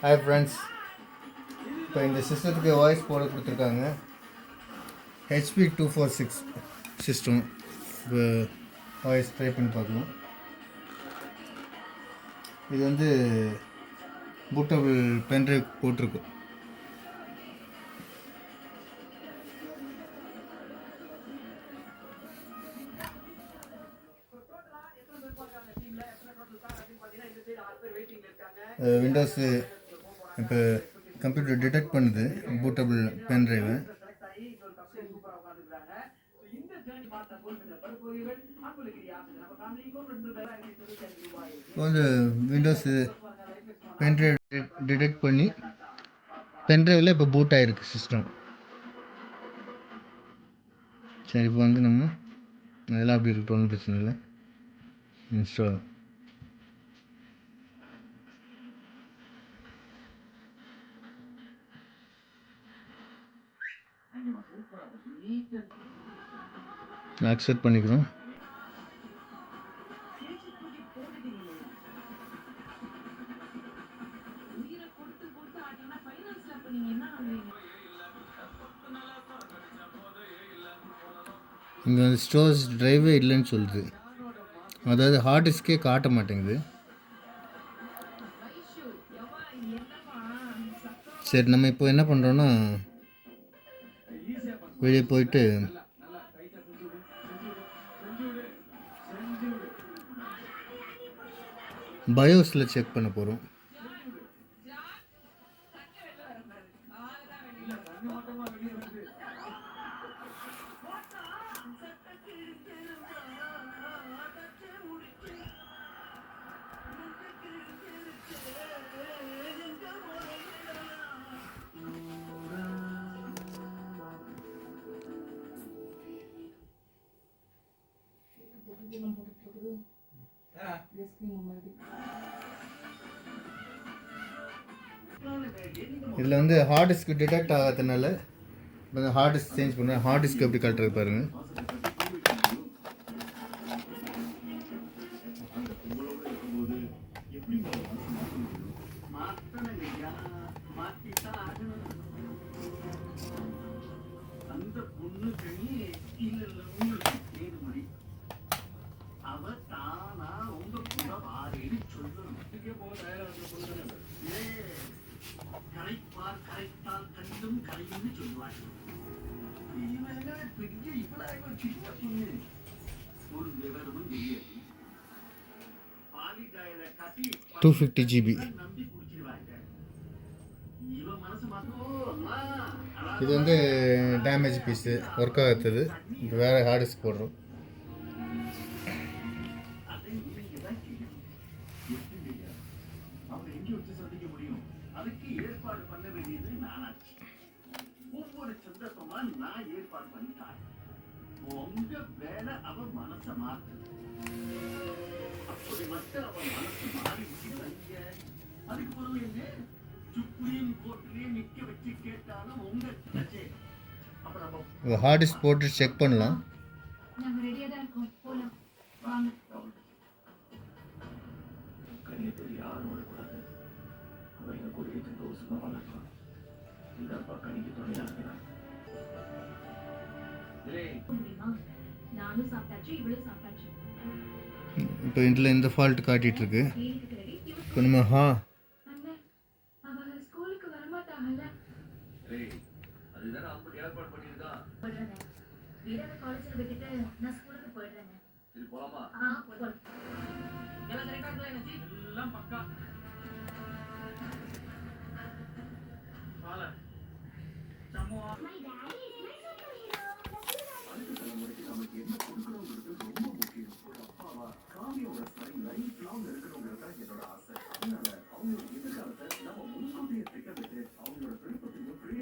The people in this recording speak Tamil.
ஹாய் ஃப்ரெண்ட்ஸ், இப்போ இந்த சிஸ்டத்துக்கு வாய்ஸ் போட கொடுத்துருக்காங்க. HP246 system. இப்போ வாய்ஸ் ட்ரை பண்ணி பார்க்கலாம். இது வந்து பூட்டபிள் பென்ட்ரைவ் போட்டிருக்கு. விண்டோஸு இப்போ கம்ப்யூட்டர் டிடெக்ட் பண்ணுது பூட்டபிள் பென்ட்ரைவு. வந்து விண்டோஸு பென்ட்ரைவ் டிடெக்ட் பண்ணி பென்ட்ரைவில் இப்போ பூட் ஆகிருக்கு சிஸ்டம். சரி, இப்போ வந்து நம்ம அதெல்லாம் அப்படி இருக்கட்டும், ஒன்றும் பிரச்சனை இல்லை. இன்ஸ்டால் அக்செப்ட் பண்ணிக்கிறோம். இங்கே வந்து ஸ்டோரேஜ் ட்ரைவே இல்லைன்னு சொல்லுது. அதாவது ஹார்ட் டிஸ்கே காட்ட மாட்டேங்குது. சரி, நம்ம இப்போ என்ன பண்ணுறோன்னா வெளியே போயிட்டு பயோஸில் செக் பண்ண போகிறோம். இதில் வந்து ஹார்ட் டிஸ்க் டிடெக்ட் ஆகாததுனால இப்போ ஹார்ட் டிஸ்க் சேஞ்ச் பண்ணுறேன். ஹார்ட் டிஸ்க் எப்படி காட்டுறது பாருங்கள். GB. இது வந்து டேமேஜ் பீஸு, ஒர்க் ஆகாது. இப்போ வேறு ஹார்ட் டிஸ்க் போடுறோம். ஹார்ட் டிஸ்க் போட்டு செக் பண்ணலாம். இப்போ இதில் இந்த ஃபால்ட் காட்டிகிட்ருக்கு. இப்போ நம்ம